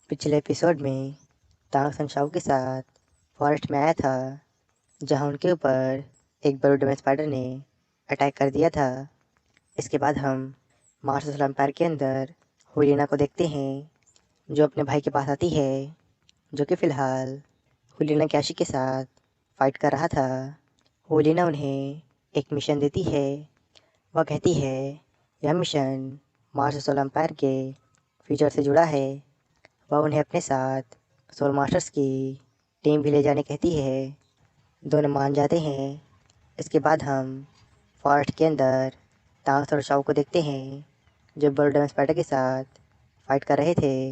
पिछले एपिसोड में तांग संशाओ के साथ फॉरेस्ट में आया था, जहां उनके ऊपर एक बड़े स्पाइडर ने अटैक कर दिया था। इसके बाद हम मार्शल एम्पायर के अंदर हुलिना को देखते हैं, जो अपने भाई के पास आती है, जो कि फ़िलहाल हुलिना कैशी के साथ फाइट कर रहा था। हुलिना उन्हें एक मिशन देती है। वह कहती है यह मिशन मार्शल एम्पायर के फ्यूचर से जुड़ा है। वह उन्हें अपने साथ सोल मास्टर्स की टीम भी ले जाने कहती है। दोनों मान जाते हैं। इसके बाद हम फॉरेस्ट के अंदर तांग्स और शाओ को देखते हैं, जो बर्डन स्पाइडर के साथ फाइट कर रहे थे।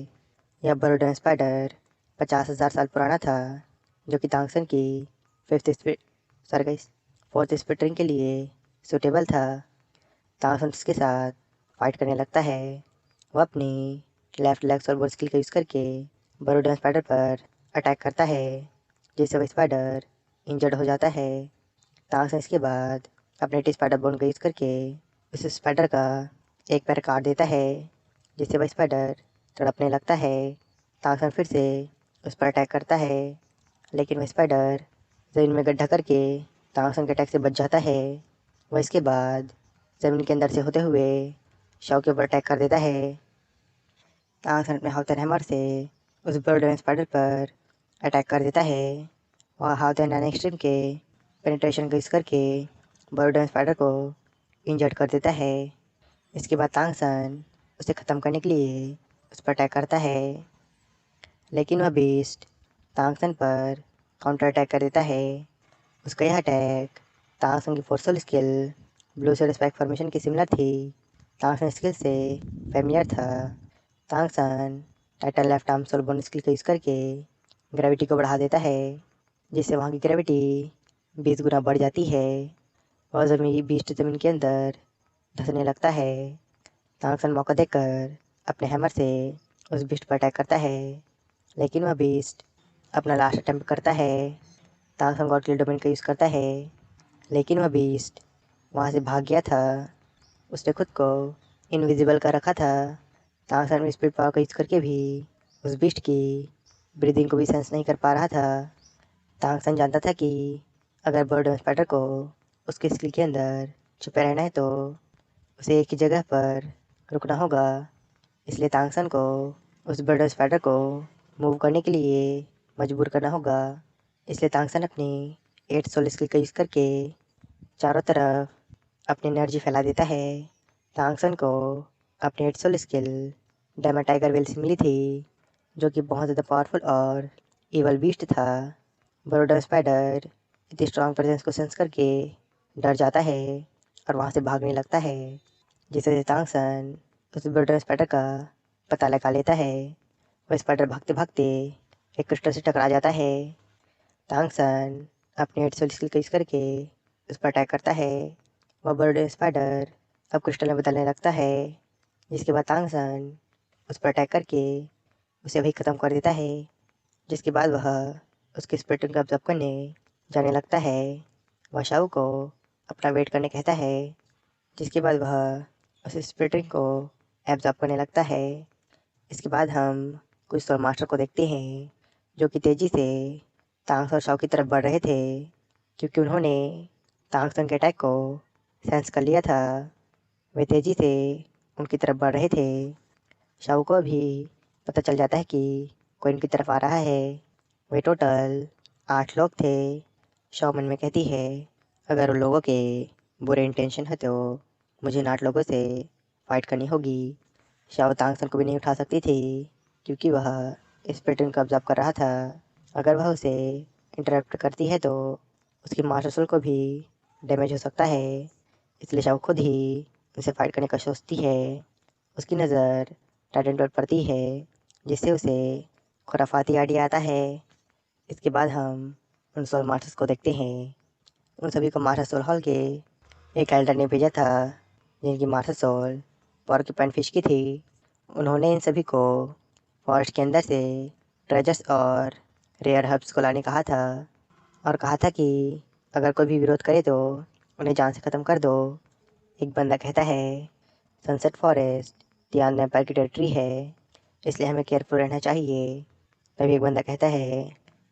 यह बर्डन स्पाइडर 50,000 साल पुराना था, जो कि तांगसन की fifth speed sorry guys fourth speed के लिए सूटेबल था। तांगसन उसके साथ फाइट करने लगता है। वह अपनी लेफ्ट लेग सर्वो स्किल का यूज़ करके बरोडन स्पाइडर पर अटैक करता है, जिससे वह स्पाइडर इंजर्ड हो जाता है। तांगसन इसके बाद अपने टी स्पाइडर बोन का यूज़ करके उस स्पाइडर का एक पैर काट देता है, जिससे वह स्पाइडर तड़पने लगता है। तांगसन फिर से उस पर अटैक करता है, लेकिन वह स्पाइडर ज़मीन में गड्ढा करके तांगसन के अटैक से बच जाता है। वह इसके बाद ज़मीन के अंदर से होते हुए शव के ऊपर अटैक कर देता है। तांगसन अपने हाउतन हैमर से उस बर्ड स्पाइडर पर अटैक कर देता है। वह हाउतन नाइन एक्सट्रीम के पेनिट्रेशन का यूज़ करके बर्ड स्पाइडर को इंजर्ड कर देता है। इसके बाद तांगसन उसे ख़त्म करने के लिए उस पर अटैक करता है, लेकिन वह बीस्ट तांगसन पर काउंटर अटैक कर देता है। उसका यह अटैक तांगसन की forceful skill blue cell spike formation की सिमिलर थी। तांगसन स्किल से फेमिलियर था। Tang San title left arm soul bone skill का यूज़ करके ग्रेविटी को बढ़ा देता है, जिससे वहाँ की ग्रेविटी 20 गुना बढ़ जाती है और बीस्ट ज़मीन के अंदर धंसने लगता है। तांगसन मौका देकर अपने हैमर से उस बीस्ट पर अटैक करता है, लेकिन वह बीस्ट अपना लास्ट अटेम्प्ट करता है। तांगसन गॉड किल डोमेन का यूज़ करता है, लेकिन वह बीस्ट वहाँ से भाग गया था। उसने खुद को इनविजिबल कर रखा था। तांगसन में स्पीड पावर का यूज़ करके भी उस बीस्ट की ब्रीदिंग को भी सेंस नहीं कर पा रहा था। तांगसन जानता था कि अगर बर्ड स्पाइडर को उसके स्किल के अंदर छुपे रहना है तो उसे एक ही जगह पर रुकना होगा। इसलिए तांगसन को उस बर्ड स्पाइडर को मूव करने के लिए मजबूर करना होगा। इसलिए तांगसन अपनी 8 सोल स्किल का यूज़ करके चारों तरफ अपनी एनर्जी फैला देता है। तांगसन को अपनी 8 सोल स्किल डेमन टाइगर वेल से मिली थी, जो कि बहुत ज़्यादा पावरफुल और इवल बीस्ट था। बरोडा स्पाइडर इतनी स्ट्रॉन्ग प्रेजेंस को सेंस करके डर जाता है और वहाँ से भागने लगता है, जिससे तांगसन उस बरोडा स्पाइडर का पता लगा लेता है। वह स्पाइडर भागते भागते एक क्रिस्टल से टकरा जाता है। तांगसन अपने 8 सोल स्किल का यूज़ करके उस पर अटैक करता है। वह बरोडा स्पाइडर अब क्रिस्टल में बदलने लगता है, जिसके बाद तांगसन उस पर अटैक करके उसे वही ख़त्म कर देता है। जिसके बाद वह उसके स्प्लिटिंग को ऑब्जर्व करने जाने लगता है। वह शाओ को अपना वेट करने कहता है, जिसके बाद वह उस स्प्लिटिंग को एब्जॉर्ब करने लगता है। इसके बाद हम कुछ सोल मास्टर को देखते हैं, जो कि तेज़ी से तांग्स और शाओ की तरफ बढ़ रहे थे, क्योंकि उन्होंने तांगसन के अटैक को सेंस कर लिया था। वे तेज़ी से उनकी तरफ बढ़ रहे थे। शाओ को भी पता चल जाता है कि कोई उनकी तरफ आ रहा है। वे टोटल 8 लोग थे। शाओ मन में कहती है, अगर उन लोगों के बुरे इंटेंशन है तो मुझे इन 8 लोगों से फाइट करनी होगी। शाओ तांगसन को भी नहीं उठा सकती थी, क्योंकि वह इस पैटर्न को ऑब्जर्व कर रहा था। अगर वह उसे इंटरप्ट करती है तो उसकी मास्टर सोल को भी डैमेज हो सकता है। इसलिए शाओ खुद ही उनसे फाइट करने का सोचती है। उसकी नज़र टाइटन पर पड़ती है, जिससे उसे खुराफाती आइडिया आता है। इसके बाद हम उन सोल मास्टर्स को देखते हैं। उन सभी को मास्टर सोल हॉल के एक एल्डर ने भेजा था, जिनकी मास्टर सोल पॉर्क्यूपाइन फिश की थी। उन्होंने इन सभी को फॉरेस्ट के अंदर से ट्रेजर्स और रेयर हर्ब्स को लाने कहा था, और कहा था कि अगर कोई भी विरोध करे तो उन्हें जान से ख़त्म कर दो। एक बंदा कहता है, सनसेट फॉरेस्ट तियान एम्पायर की टेरिटरी है। इसलिए हमें केयरफुल रहना चाहिए। तभी एक बंदा कहता है,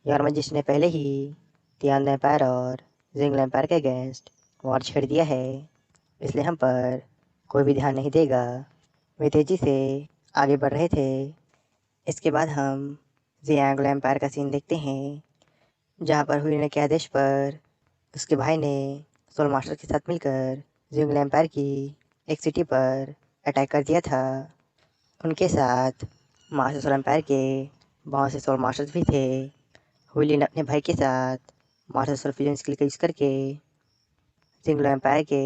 योर मजिस्ट ने पहले ही तियान एम्पायर और जिंगल एम्पायर के अगेंस्ट वॉर छेड़ दिया है, इसलिए हम पर कोई भी ध्यान नहीं देगा। वे तेजी से आगे बढ़ रहे थे। इसके बाद हम जियांगलो एम्पायर का सीन देखते हैं, जहाँ पर हुई के आदेश पर उसके भाई ने सोल मास्टर के साथ मिलकर जिंगल एम्पायर की एक सिटी पर अटैक कर दिया था। उनके साथ मास्टर सोल एम्पायर के बहुत से सोल मास्टर्स भी थे। हुई ने अपने भाई के साथ मास्टर सोल फ्यूजन स्किल का यूज़ करके जिंगलो एम्पायर के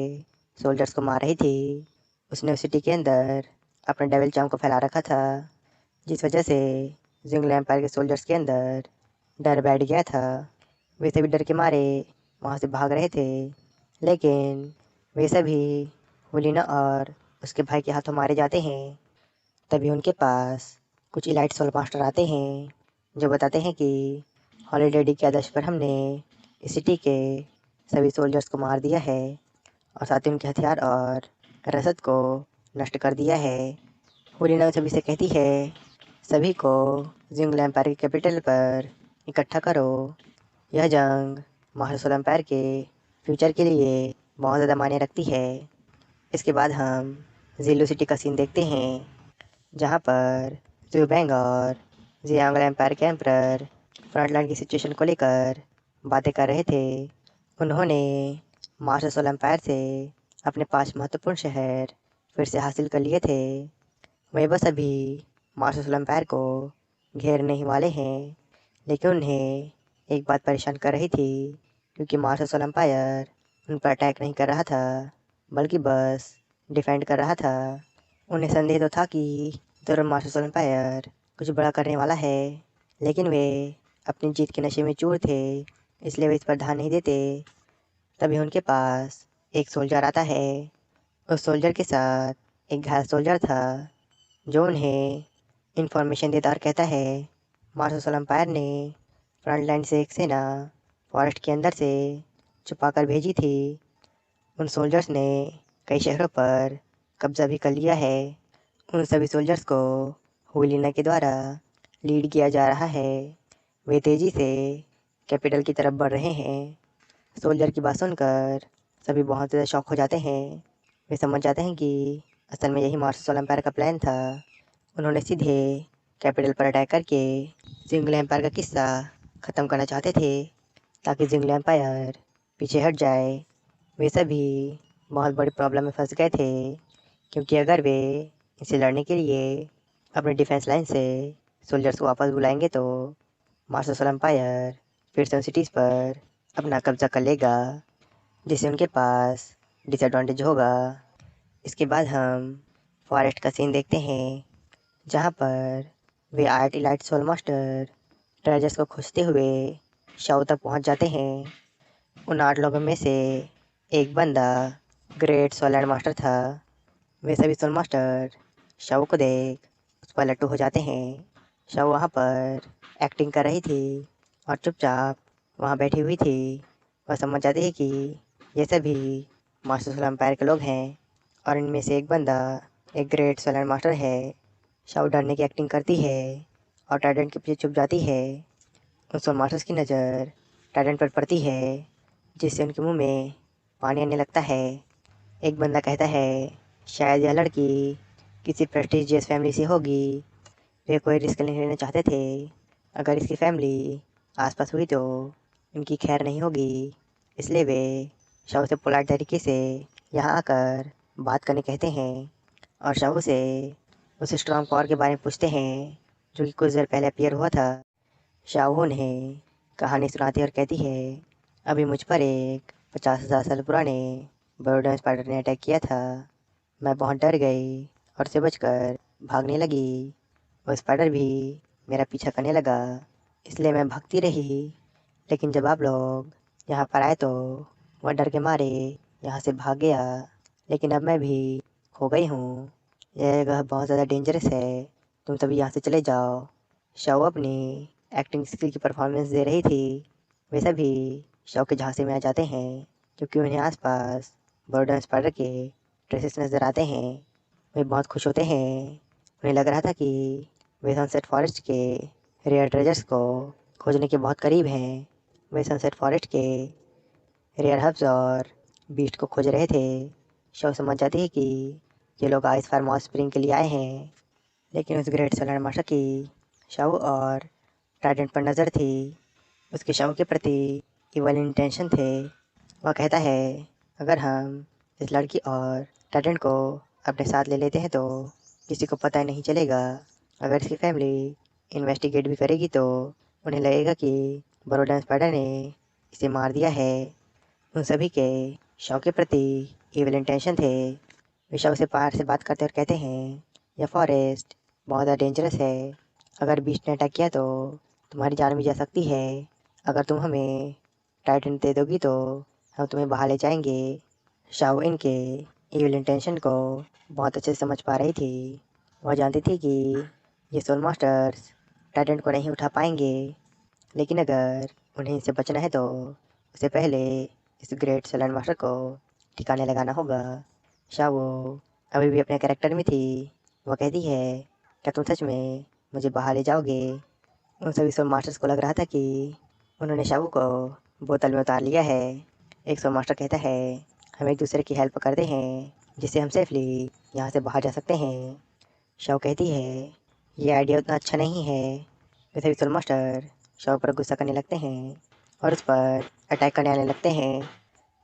सोल्जर्स को मार रही थी। उसने उस सिटी के अंदर अपने डेविल चार्म को फैला रखा था, जिस वजह से जिंगलो एम्पायर के सोल्जर्स के अंदर डर बैठ गया था। वे सभी डर के मारे वहाँ से भाग रहे थे, लेकिन वे सभी हुलिना और उसके भाई के हाथों मारे जाते हैं। तभी उनके पास कुछ इलाइट सोल मास्टर आते हैं, जो बताते हैं कि हॉलीडे के आदेश पर हमने इस सिटी के सभी सोल्जर्स को मार दिया है और साथ ही उनके हथियार और रसद को नष्ट कर दिया है। हुलिना सभी से कहती है, सभी को जिंगल एम्पायर के कैपिटल पर इकट्ठा करो। यह जंग मास्टर सोल एम्पायर के फ्यूचर के लिए बहुत ज़्यादा मायने रखती है। इसके बाद हम जीलो सिटी का सीन देखते हैं, जहाँ पर ज़ुबैंग और जियांगल एम्पायर के एम्परर फ्रंटलाइन की सिचुएशन को लेकर बातें कर रहे थे। उन्होंने मास्टर सोल एम्पायर से अपने 5 महत्वपूर्ण शहर फिर से हासिल कर लिए थे। वे बस अभी मास्टर सोल एम्पायर को घेरने ही वाले हैं, लेकिन उन्हें एक बात परेशान कर रही थी, क्योंकि मास्टर सोल एम्पायर उन पर अटैक नहीं कर रहा था, बल्कि बस डिफेंड कर रहा था। उन्हें संदेह तो था कि ज़रूर मास्टर सोल एम्पायर कुछ बड़ा करने वाला है, लेकिन वे अपनी जीत के नशे में चूर थे, इसलिए वे इस पर ध्यान नहीं देते। तभी उनके पास एक सोल्जर आता है। उस सोल्जर के साथ एक घायल सोल्जर था, जो उन्हें इंफॉर्मेशन देता और कहता है, मास्टर सोल एम्पायर ने फ्रंट लाइन से एक सेना फॉरेस्ट के अंदर से छुपा कर भेजी थी। उन सोल्जर्स ने कई शहरों पर कब्जा भी कर लिया है। उन सभी सोल्जर्स को हुलिना के द्वारा लीड किया जा रहा है। वे तेज़ी से कैपिटल की तरफ बढ़ रहे हैं। सोल्जर की बात सुनकर सभी बहुत ज़्यादा शॉक हो जाते हैं। वे समझ जाते हैं कि असल में यही मास्टर सोल एम्पायर का प्लान था। उन्होंने सीधे कैपिटल पर अटैक करके जिंगल एम्पायर का किस्सा ख़त्म करना चाहते थे, ताकि जिंगल एम्पायर पीछे हट जाए। वे सभी बहुत बड़ी प्रॉब्लम में फंस गए थे, क्योंकि अगर वे इसे लड़ने के लिए अपने डिफेंस लाइन से सोल्जर्स को वापस बुलाएंगे तो मास्टर सोल एम्पायर फिर से उन सिटीज़ पर अपना कब्जा कर लेगा, जिससे उनके पास डिसएडवांटेज होगा। इसके बाद हम फॉरेस्ट का सीन देखते हैं, जहाँ पर वे 8 इलाइट सोल मास्टर ट्रेजर्स को खोजते हुए शाओ तक पहुँच जाते हैं। उन 8 लोगों में से एक बंदा ग्रेट सोल लैंड मास्टर था। वे सभी सोल मास्टर शाओ को देख उस पर लट्टू हो जाते हैं। शाओ वहाँ पर एक्टिंग कर रही थी और चुपचाप वहाँ बैठी हुई थी। वह समझ जाती है कि ये सभी मास्टर सोल एम्पायर के लोग हैं और इनमें से एक बंदा एक ग्रेट सोल लैंड मास्टर है। शाओ डरने की एक्टिंग करती है और टाइडेंट के पीछे छुप जाती है। उन सोल मास्टर्स की नज़र टाइडेंट पर पड़ती है, जिससे उनके मुंह में पानी आने लगता है। एक बंदा कहता है, शायद यह लड़की किसी प्रेस्टिजियस फैमिली से होगी। वे कोई रिस्क नहीं लेना चाहते थे। अगर इसकी फैमिली आसपास हुई तो इनकी खैर नहीं होगी, इसलिए वे शाओ से पोलाइट तरीके से यहाँ आकर बात करने कहते हैं और शाओ से उस स्ट्रॉन्ग पावर के बारे में पूछते हैं, जो कि कुछ देर पहले अपीयर हुआ था। शाओ उन्हें कहानी सुनाती है और कहती है, अभी मुझ पर एक 50,000 साल पुराने बर्डन स्पाइडर ने अटैक किया था। मैं बहुत डर गई और उसे बचकर भागने लगी। वो स्पाइडर भी मेरा पीछा करने लगा, इसलिए मैं भागती रही। लेकिन जब आप लोग यहाँ पर आए तो वह डर के मारे यहाँ से भाग गया। लेकिन अब मैं भी खो गई हूँ। यह जगह बहुत ज़्यादा डेंजरस है, तुम सभी यहाँ से चले जाओ। शाओ अपनी एक्टिंग स्किल की परफॉर्मेंस दे रही थी। वे सभी शाओ के झांसे में आ जाते हैं, क्योंकि उन्हें आसपास बर्डन स्पाइडर के ट्रेसेस नज़र आते हैं। वे बहुत खुश होते हैं। उन्हें लग रहा था कि वे सनसेट फॉरेस्ट के रेयर ट्रेजर्स को खोजने के बहुत करीब हैं। वे सनसेट फॉरेस्ट के रेयर हब्स और बीस्ट को खोज रहे थे। शव समझ जाती है कि ये लोग आइस फार मॉस स्प्रिंग के लिए आए हैं, लेकिन उस ग्रेट सोलर मास्टर की शव और टाइडेंट पर नज़र थी। उसके शव के प्रति इवल इंटेंशन थे। वह कहता है, अगर हम इस लड़की और टाइडेंट को अपने साथ ले लेते हैं तो किसी को पता नहीं चलेगा। अगर इसकी फैमिली इन्वेस्टिगेट भी करेगी तो उन्हें लगेगा कि बरोडन स्पाइडर ने इसे मार दिया है। उन सभी के शव के प्रति इविल इंटेंशन थे। वे शव से पार से बात करते और कहते हैं, यह फॉरेस्ट बहुत ज़्यादा डेंजरस है। अगर बीस्ट ने अटैक किया तो तुम्हारी जान भी जा सकती है। अगर तुम हमें टाइटन दे दोगी तो हम तुम्हें बाहर ले जाएंगे। शव इनके इविल इंटेंशन को बहुत अच्छे से समझ पा रही थी। वह जानती थी कि ये सोल मास्टर्स टाइटन को नहीं उठा पाएंगे, लेकिन अगर उन्हें इनसे बचना है तो उससे पहले इस ग्रेट सैलेंट मास्टर को ठिकाने लगाना होगा। शावो अभी भी अपने कैरेक्टर में थी। वह कहती है, क्या तुम सच में मुझे बाहर ले जाओगे? उन सभी सोल मास्टर्स को लग रहा था कि उन्होंने शावो को बोतल में उतार लिया है। एक सोल मास्टर कहता है, हम एक दूसरे की हेल्प करते हैं जिससे हम सेफली यहाँ से बाहर जा सकते हैं। शावो कहती है, ये आइडिया उतना अच्छा नहीं है। वे सभी सोल मास्टर शावो पर गुस्सा करने लगते हैं और उस पर अटैक करने आने लगते हैं।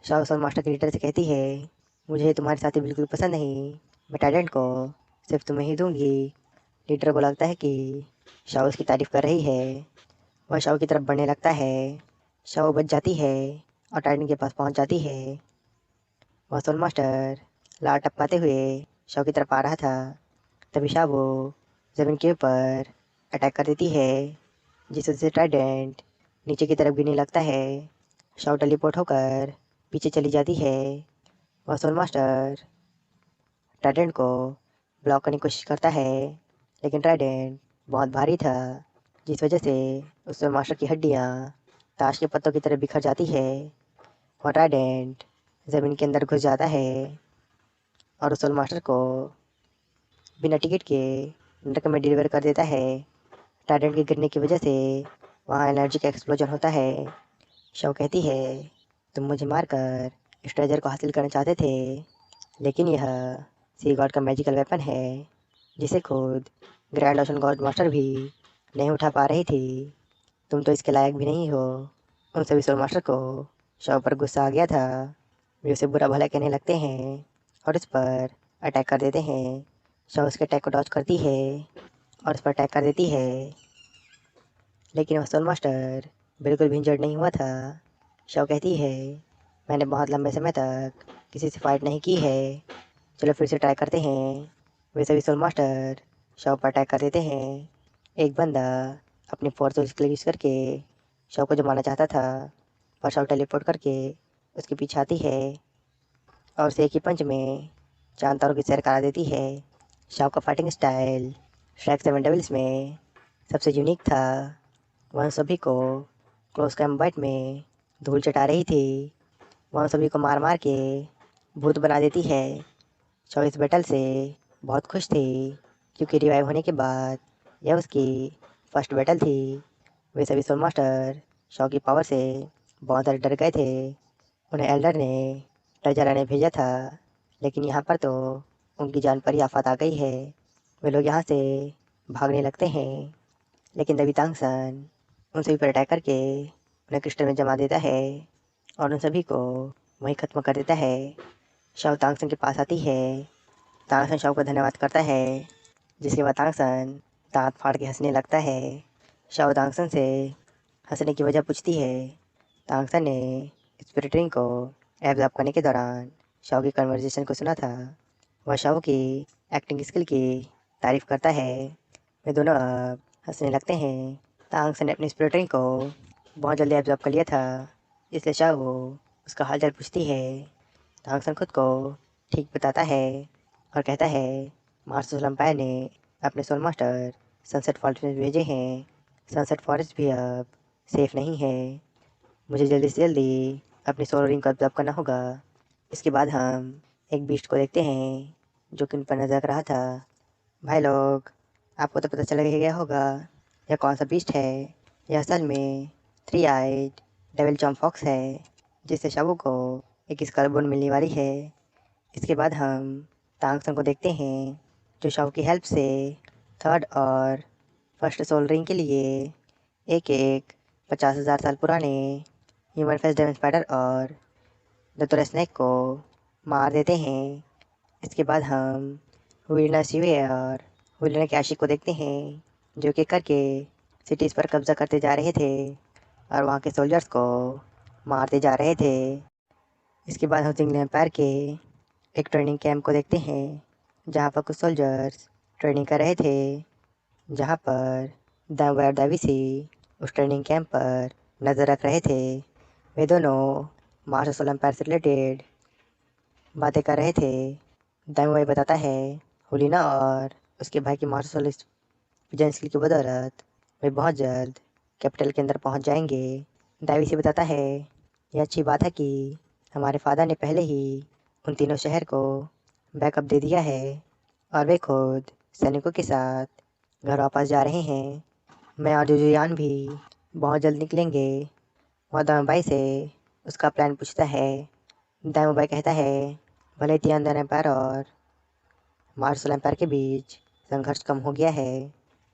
शाओ सोल मास्टर के लीडर से कहती है, मुझे तुम्हारे साथी बिल्कुल पसंद नहीं। मैं टैलेंट को सिर्फ तुम्हें ही दूंगी। लीडर को लगता है कि शाओ उसकी तारीफ कर रही है। वह शाओ की तरफ बढ़ने लगता है। शाओ बच जाती है और टाइटन के पास पहुंच जाती है। वह सोल मास्टर लार टपकाते हुए शाओ की तरफ आ रहा था। तभी शाओ जमीन के ऊपर अटैक कर देती है, जिससे ट्राइडेंट नीचे की तरफ गिरने लगता है। शाओ टेलीपोर्ट होकर पीछे चली जाती है। वह सोल मास्टर ट्राइडेंट को ब्लॉक करने की कोशिश करता है, लेकिन ट्राइडेंट बहुत भारी था, जिस वजह से उस सोल मास्टर की हड्डियाँ ताश के पत्तों की तरह बिखर जाती है और ट्राइडेंट ज़मीन के अंदर घुस जाता है और उस सोल मास्टर को बिना टिकट के नरक में डिलीवर कर देता है। ट्राइडेंट के गिरने की वजह से वहाँ एनर्जी का एक्सप्लोजन होता है। शव कहती है, तुम मुझे मारकर इस ट्रेजर को हासिल करना चाहते थे, लेकिन यह सी गॉड का मैजिकल वेपन है जिसे खुद ग्रैंड ओशन गॉड मास्टर भी नहीं उठा पा रही थी। तुम तो इसके लायक भी नहीं हो। उन सभी सोल मास्टर को शव पर गुस्सा आ गया था। वे उसे बुरा भला कहने लगते हैं और उस पर अटैक कर देते हैं। शव उसके अटैक को डॉज करती है और उस पर अटैक कर देती है, लेकिन वह सोल मास्टर बिल्कुल भी इंजर्ड नहीं हुआ था। शव कहती है, मैंने बहुत लंबे समय तक किसी से फाइट नहीं की है। चलो फिर से ट्राई करते हैं। वे सभी सोल मास्टर शव पर अटैक कर देते हैं। एक बंदा अपनी फोर्स यूज करके शव को जमाना चाहता था, पर शव टेलीपोर्ट करके उसके पीछे आती है और उसे एक ही पंच में चांद तारों की सैर करा देती है। शव का फाइटिंग स्टाइल श्रैक सेवन डेविल्स में सबसे यूनिक था। वह सभी को क्लोज कम्बैट में धूल चटा रही थी। वह सभी को मार मार के भूत बना देती है। शव इस बैटल से बहुत खुश थी, क्योंकि रिवाइव होने के बाद यह उसकी फर्स्ट बैटल थी। वे सभी सोल मास्टर शव की पावर से बहुत ज़्यादा डर गए थे। उन्हें एल्डर ने ट्रेजर लाने भेजा था, लेकिन यहाँ पर तो उनकी जान पर ही आफत आ गई है। वे लोग यहाँ से भागने लगते हैं, लेकिन तभी तांगसन उन सभी पर अटैक करके उन्हें क्रिस्टल में जमा देता है और उन सभी को वहीं ख़त्म कर देता है। शव तांगसन के पास आती है। तांगसन शव को धन्यवाद करता है, जिसके बाद तांगसन दांत फाड़ के हंसने लगता है। शव तांगसन से हंसने की वजह पूछती है। तांगसन ने स्पिरिट रिंग को एब्जॉर्ब करने के दौरान शव की कन्वर्सेशन को सुना था। वह शव की एक्टिंग स्किल की तारीफ करता है। वे दोनों अब हंसने लगते हैं। तांगसन ने अपनी स्पिरिट रिंग को बहुत जल्दी एब्जॉर्ब कर लिया था, इसलिए शव उसका हालचाल पूछती है। तांगसन खुद को ठीक बताता है और कहता है, मार्शल एम्पायर ने अपने सोल मास्टर सनसेट फॉरेस्ट में भेजे हैं। सनसेट फॉरेस्ट भी अब सेफ नहीं है। मुझे जल्दी से जल्दी अपनी सोल रिंग को ऑब्जर्व करना होगा। इसके बाद हम एक बीस्ट को देखते हैं जो कि उन पर नजर रख रहा था। भाई लोग, आपको तो पता चल ही गया होगा यह कौन सा बीस्ट है। यह असल में three eyed devil John fox है, जिससे शाबू को एक स्कल बोन मिलने वाली है। इसके बाद हम तांगसन को देखते हैं, जो शाबू की हेल्प से थर्ड और फर्स्ट सोल रिंग के लिए एक एक 50,000 साल पुराने ह्यूमन फेस डेमन स्पाइडर और दतुरा स्नेक को मार देते हैं। इसके बाद हम विलिना शिवे और विलिना कैशी को देखते हैं, जो कि करके सिटीज़ पर कब्जा करते जा रहे थे और वहाँ के सोल्जर्स को मारते जा रहे थे। इसके बाद हम जिंगल एम्पायर के एक ट्रेनिंग कैंप को देखते हैं, जहाँ पर कुछ सोल्जर्स ट्रेनिंग कर रहे थे, जहाँ पर दावैर दाविसी उस ट्रेनिंग कैंप पर नज़र रख रहे थे। वे दोनों मार्शल सोल एम्पायर से रिलेटेड बातें कर रहे थे। दामुबाई बताता है हुलिना और उसके भाई की मार्शल स्किल की बदौलत वे बहुत जल्द कैपिटल के अंदर पहुंच जाएंगे। दाविसी बताता है यह अच्छी बात है कि हमारे फादर ने पहले ही उन तीनों शहर को बैकअप दे दिया है और वे खुद सैनिकों के साथ घर वापस जा रहे हैं। मैं और जुजुयान भी बहुत जल्द निकलेंगे। वह दामुबाई से उसका प्लान पूछता है। दामुबाई कहता है भले तियांदन एम्पायर और मार्शल एम्पायर के बीच संघर्ष कम हो गया है,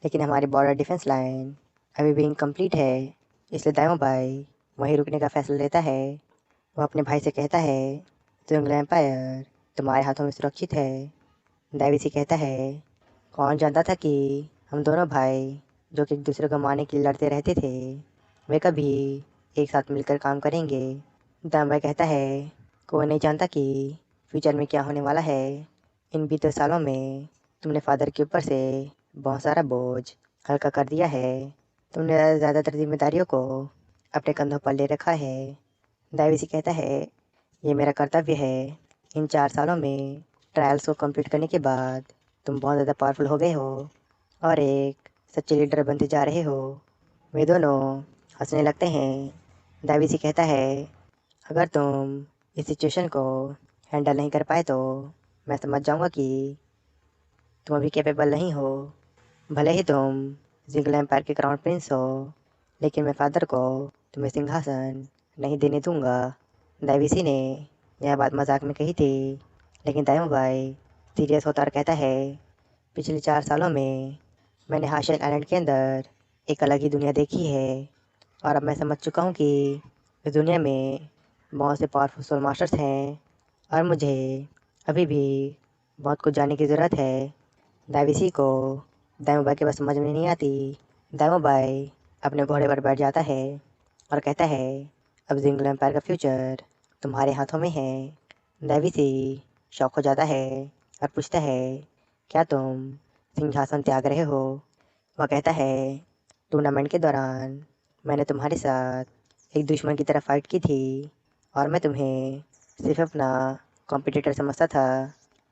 लेकिन हमारी बॉर्डर डिफेंस लाइन अभी भी इनकम्प्लीट है, इसलिए दामुबाई वहीं रुकने का फैसला लेता है। वह अपने भाई से कहता है जुंगला एम्पायर तुम्हारे हाथों में सुरक्षित है। दाविसी कहता है कौन जानता था कि हम दोनों भाई जो कि एक दूसरे को मारने के लिए लड़ते रहते थे, वे कभी एक साथ मिलकर काम करेंगे। दामुबाई कहता है कोई नहीं जानता कि फ्यूचर में क्या होने वाला है। इन बीते सालों में तुमने फादर के ऊपर से बहुत सारा बोझ हल्का कर दिया है। तुमने ज़्यादातर जिम्मेदारियों को अपने कंधों पर ले रखा है। दाविसी कहता है ये मेरा कर्तव्य है। इन 4 सालों में ट्रायल्स को कंप्लीट करने के बाद तुम बहुत ज़्यादा पावरफुल हो गए हो और एक सच्चे लीडर बनते जा रहे हो। वे दोनों हंसने लगते हैं। दाविसी कहता है अगर तुम इस सिचुएशन को हैंडल नहीं कर पाए तो मैं समझ जाऊंगा कि तुम अभी कैपेबल नहीं हो। भले ही तुम जिंगल एम्पायर के क्राउन प्रिंस हो, लेकिन मैं फादर को तुम्हें सिंहासन नहीं देने दूंगा। दाविसी ने यह बात मजाक में कही थी, लेकिन दामुबाई सीरियस होता और कहता है पिछले 4 सालों में मैंने हाशिन आइलैंड के अंदर एक अलग ही दुनिया देखी है और अब मैं समझ चुका हूँ कि इस दुनिया में बहुत से पावरफुल सोल मास्टर्स हैं और मुझे अभी भी बहुत कुछ जानने की ज़रूरत है। दाविसी को दामुबाई की बात समझ में नहीं आती। दामुबाई अपने घोड़े पर बैठ जाता है और कहता है अब जिंगल एम्पायर का फ्यूचर तुम्हारे हाथों में है। दाविसी शौक हो जाता है और पूछता है क्या तुम सिंहासन त्याग रहे हो। वह कहता है टूर्नामेंट के दौरान मैंने तुम्हारे साथ एक दुश्मन की तरह फाइट की थी और मैं तुम्हें सिर्फ अपना कॉम्पिटिटर समझता था।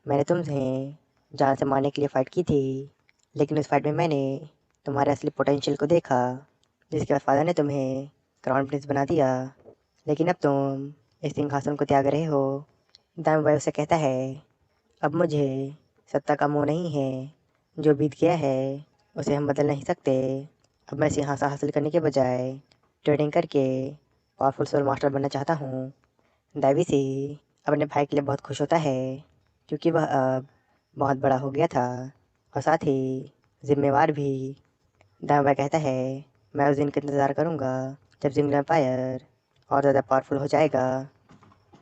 मैंने तुम्हें जान से मारने के लिए फ़ाइट की थी, लेकिन उस फाइट में मैंने तुम्हारे असली पोटेंशियल को देखा, जिसके बाद फादर ने तुम्हें क्राउन प्रिंस बना दिया। लेकिन अब तुम इस सिंहासन को त्याग रहे हो। दामुबाई उसे कहता है अब मुझे सत्ता का मोह नहीं है। जो बीत गया है उसे हम बदल नहीं सकते। अब मैं सिंहासन हासिल करने के बजाय ट्रेडिंग करके पावरफुल सोल मास्टर बनना चाहता हूँ। दाविसी अपने भाई के लिए बहुत खुश होता है, क्योंकि वह अब बहुत बड़ा हो गया था और साथ ही जिम्मेवार भी। दामुबाई कहता है मैं उस दिन का इंतज़ार करूँगा जब जिंगल एम्पायर और ज़्यादा पावरफुल हो जाएगा।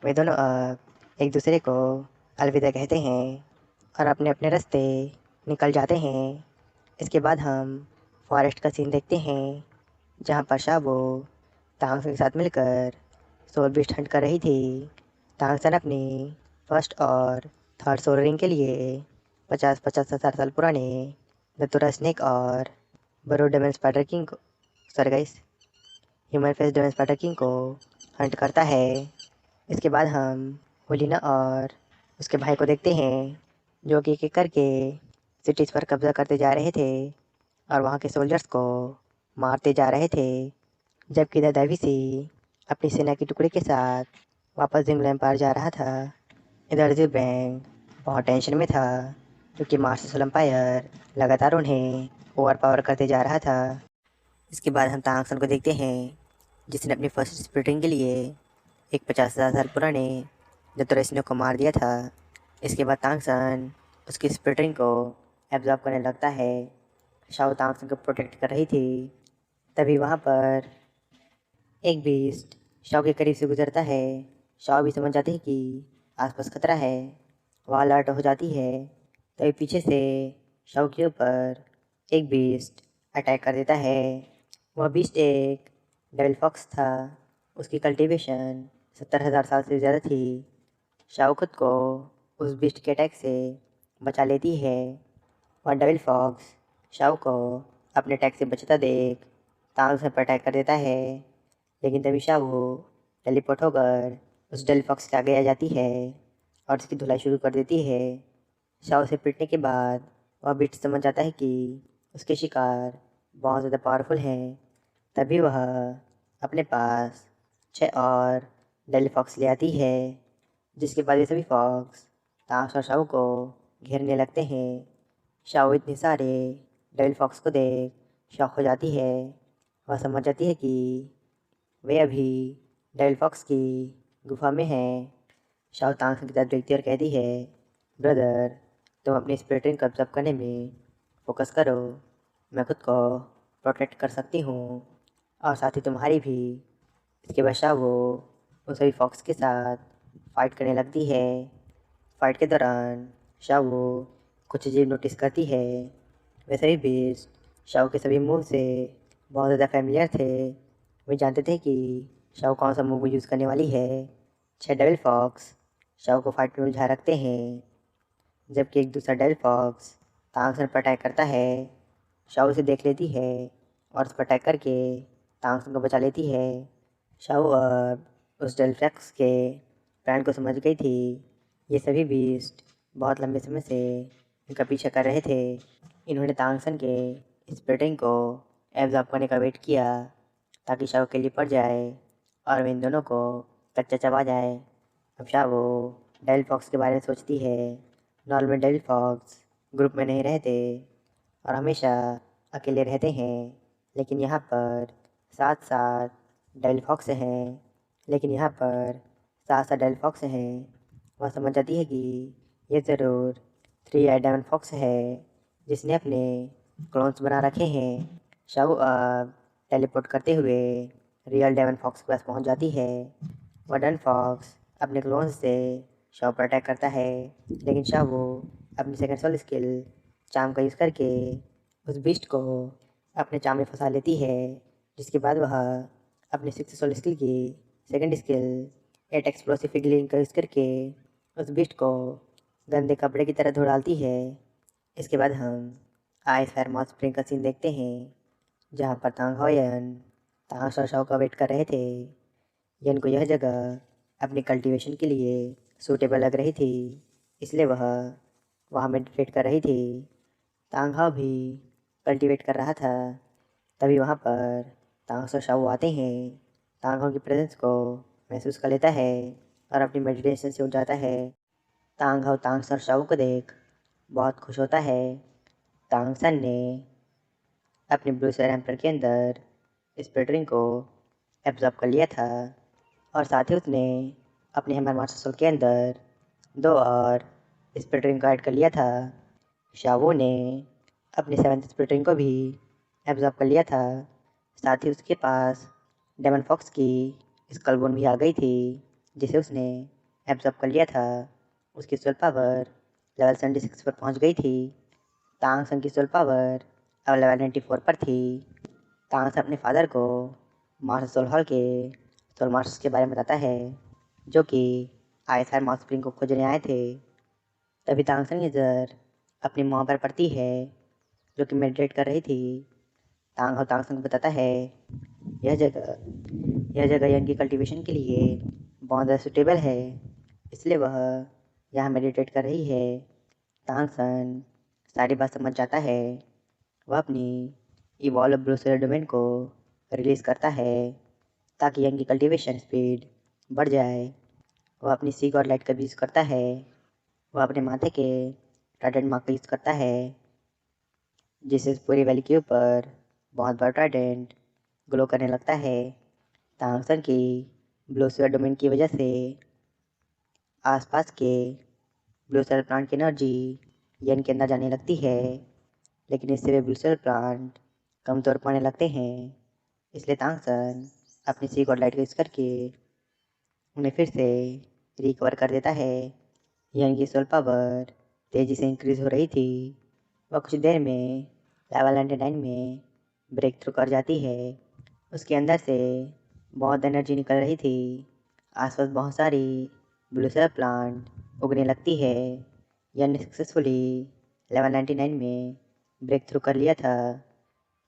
वे दोनों अब एक दूसरे को अलविदा कहते हैं और अपने अपने रास्ते निकल जाते हैं। इसके बाद हम फॉरेस्ट का सीन देखते हैं, जहाँ पर शाबो तांगसन के साथ मिलकर सोल बीस्ट हंट कर रही थी। तांगसन अपनी फर्स्ट और थर्ड सोल रिंग के लिए 50,000 साल पुराने दतुरा स्नेक और बरो डेमन स्पाइडर किंग को guys human face demon spider king को हंट करता है। इसके बाद हम होलिना और उसके भाई को देखते हैं, जो कि एक एक करके सिटीज़ पर कब्जा करते जा रहे थे और वहाँ के सोल्जर्स को मारते जा रहे थे। जबकि दाविसी अपनी सेना की टुकड़ी के साथ वापस जिंगल एम्पायर जा रहा था। इधर ज़िबेंग बहुत टेंशन में था। क्योंकि मार्शल एम्पायर लगातार उन्हें ओवर पावर करते जा रहा था। इसके बाद हम तांगसन को देखते हैं, जिसने अपनी फर्स्ट स्प्लिटिंग के लिए एक 50,000 साल पुराने जतोरेस्नो को मार दिया था। इसके बाद तांगसन उसकी स्प्लिटिंग को एब्जॉर्ब करने लगता है। शाओ तांगसन को प्रोटेक्ट कर रही थी। तभी वहाँ पर एक बीस्ट शाओ के करीब से गुजरता है। शाओ भी समझ जाती है कि आसपास खतरा है। वह अलर्ट हो जाती है। तभी पीछे से शाओ के ऊपर एक बीस्ट अटैक कर देता है। वह बीस्ट एक डेविल फॉक्स था। उसकी कल्टीवेशन 70,000 साल से ज़्यादा थी। शाओ खुद को उस बीस्ट के अटैक से बचा लेती है। वह डेविल फॉक्स शाओ को अपने अटैक से बचता देख तांगसन पर अटैक कर देता है। लेकिन तभी शाओ टेलीपोर्ट होकर उस डेविल फॉक्स के आगे आ जाती है और उसकी धुलाई शुरू कर देती है। शाओ से पिटने के बाद वह बीस्ट समझ जाता है कि उसके शिकार बहुत ज़्यादा पावरफुल हैं। तभी वह अपने पास 6 और डेविल फॉक्स ले आती है, जिसके बाद ये सभी फॉक्स तांग्स और शाओ को घेरने लगते हैं। शाओ इतने सारे डेविल फॉक्स को देख शॉक हो जाती है। वह समझ जाती है कि वे अभी डेविल फॉक्स की गुफा में हैं। शाओ तांग्सन की तरफ देखती है और कहती है, ब्रदर, तुम अपनी स्प्लिटिंग को ऑब्जर्व करने में फोकस करो। मैं खुद को प्रोटेक्ट कर सकती हूँ और साथ ही तुम्हारी भी। इसके बाद शाओ उन सभी फॉक्स के साथ फाइट करने लगती है। फाइट के दौरान शाओ कुछ अजीब नोटिस करती है। वे सभी बीस्ट शाओ के सभी मूव से बहुत ज़्यादा फेमिलियर थे। वे जानते थे कि शाओ कौन सा मूव यूज़ करने वाली है। 6 डेविल फॉक्स शाओ को फाइट में उलझा रखते हैं, जबकि एक दूसरा डेविल फॉक्स तांगसन पर अटैक करता है। शाओ उसे देख लेती है और उस पर अटैक करके तांगसन को बचा लेती है। शाओ अब उस डेविल फॉक्स के प्लान को समझ गई थी। ये सभी बीस्ट बहुत लंबे समय से इनका पीछा कर रहे थे। इन्होंने तांगसन के स्प्लिटिंग को एब्जॉर्ब करने का वेट किया ताकि शाओ के लिए पड़ जाए और वे इन दोनों को कच्चा चबा जाए। अब शाओ डेविल फॉक्स के बारे में सोचती है। नॉर्मल डेविल फॉक्स ग्रुप में नहीं रहते और हमेशा अकेले रहते हैं, लेकिन यहाँ पर 7 डेविल फॉक्स हैं। लेकिन यहाँ पर 7 डेविल फॉक्स हैं। वह समझ जाती है कि ये ज़रूर 3 आई डायमंड फॉक्स है, जिसने अपने क्लोन्स बना रखे हैं। शाओ अब टेलीपोर्ट करते हुए रियल डायमंड फॉक्स के पास पहुँच जाती है। वडन फॉक्स अपने क्लोन्स से शाओ पर अटैक करता है, लेकिन शाओ अपनी सेकंड सोल स्किल चार्म का यूज़ करके उस बीस्ट को अपने चार्म में फंसा लेती है। जिसके बाद वह अपनी सिक्स सोल स्किल की सेकंड स्किल एट एक्सप्लोसिव फिगलिंग का यूज़ करके उस बीस्ट को गंदे कपड़े की तरह धो डालती है। इसके बाद हम आइस फायर मॉस स्प्रिंग का सीन देखते हैं, जहाँ पर तांग होयन तांग और शाओ का वेट कर रहे थे। यन को यह जगह अपनी कल्टीवेशन के लिए सूटेबल लग रही थी, इसलिए वह वहाँ मेडिटेट कर रही थी। तांग हाओ भी कल्टीवेट कर रहा था। तभी वहाँ पर तांग और शाओ आते हैं। तांग हाओ की प्रेजेंस को महसूस कर लेता है और अपनी मेडिटेशन से उठ जाता है। तांग हाओ तांग और शाओ को देख बहुत खुश होता है। तांग सन ने अपने ब्लू स्टार एम्पर के अंदर स्प्लिटरिंग को एब्जॉर्ब कर लिया था और साथ ही उसने अपने हैमर मास्टर सोल के अंदर 2 और स्प्लिटरिंग को ऐड कर लिया था। शाओ ने अपने 7th स्प्लिटरिंग को भी एब्जॉर्ब कर लिया था। साथ ही उसके पास डेमन फॉक्स की स्कल बोन भी आ गई थी, जिसे उसने एब्जॉर्ब कर लिया था। उसकी सोल पावर लेवल 76 पर पहुंच गई थी। तांग सन की सोल पावर अब लेवल 94 पर थी। तांग सन अपने फादर को मास्टर सोल हॉल के सोल मास्टर्स के बारे में बताता है, जो कि आईएसआर माउस स्प्रिंग को खोजने आए थे। तभी तांग सन की नज़र अपनी मॉम पर पड़ती है, जो कि मेडिटेट कर रही थी। तांग सन को बताता है, यह जगह यन की कल्टीवेशन के लिए बहुत ज़्यादा सुटेबल है, इसलिए वह यहाँ मेडिटेट कर रही है। तांग सन सारी बात समझ जाता है। वह अपनी इवॉल्व ब्लू सेल डोमेन को रिलीज़ करता है ताकि यंग की कल्टीवेशन स्पीड बढ़ जाए। वह अपनी सी गॉड लाइट का भी यूज़ करता है। वह अपने माथे के ट्राइडेंट मार्क का यूज़ करता है, जिससे इस पूरी वैली के ऊपर बहुत बड़ा ट्राइडेंट ग्लो करने लगता है। तांगसन की ब्लू स्फीयर डोमेन की वजह से आसपास के ब्लू स्फीयर प्लांट की एनर्जी यन के अंदर जाने लगती है, लेकिन इससे वे ब्लू स्फीयर प्लांट कमज़ोर पड़ने लगते हैं। इसलिए तांगसन अपनी सी गॉड लाइट का यूज़ करके उन्हें फिर से रिकवर कर देता है। यन की सोल पावर तेज़ी से इंक्रीज हो रही थी। वह कुछ देर में लेवल 99 में ब्रेक थ्रू कर जाती है। उसके अंदर से बहुत एनर्जी निकल रही थी। आसपास बहुत सारी ब्लू स्फीयर प्लांट उगने लगती है। यन ने सक्सेसफुली लेवल 99 में ब्रेक थ्रू कर लिया था।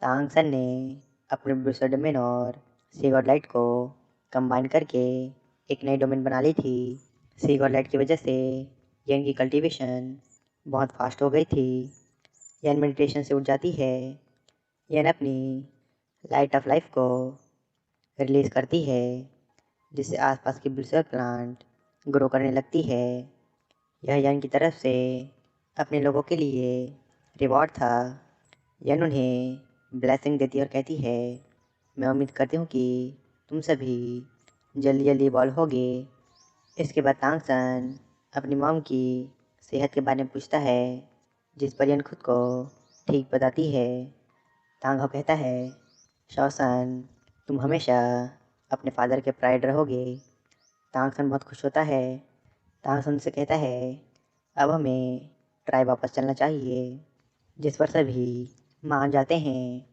तांगसन ने अपने ब्लू स्फीयर डोमेन और सी गॉड लाइट को कंबाइन करके एक नई डोमेन बना ली थी। सी गॉड लाइट की वजह से यन की कल्टीवेशन बहुत फास्ट हो गई थी। यन मेडिटेशन से उठ जाती है। यन अपनी लाइट ऑफ लाइफ को रिलीज़ करती है, जिससे आसपास की ब्लू प्लांट ग्रो करने लगती है। यह यन की तरफ से अपने लोगों के लिए रिवॉर्ड था। यन उन्हें ब्लेसिंग देती है और कहती है, मैं उम्मीद करती हूँ कि तुम सभी जल्दी जल्दी इवॉल्व होगे। इसके बाद तांगसन अपनी मॉम की सेहत के बारे में पूछता है, जिस पर यन खुद को ठीक बताती है। तांग कहता है, शौसन, तुम हमेशा अपने फादर के प्राइड रहोगे। तांगसन बहुत खुश होता है। तांगसन से कहता है, अब हमें ट्राई वापस चलना चाहिए, जिस पर सभी मान जाते हैं।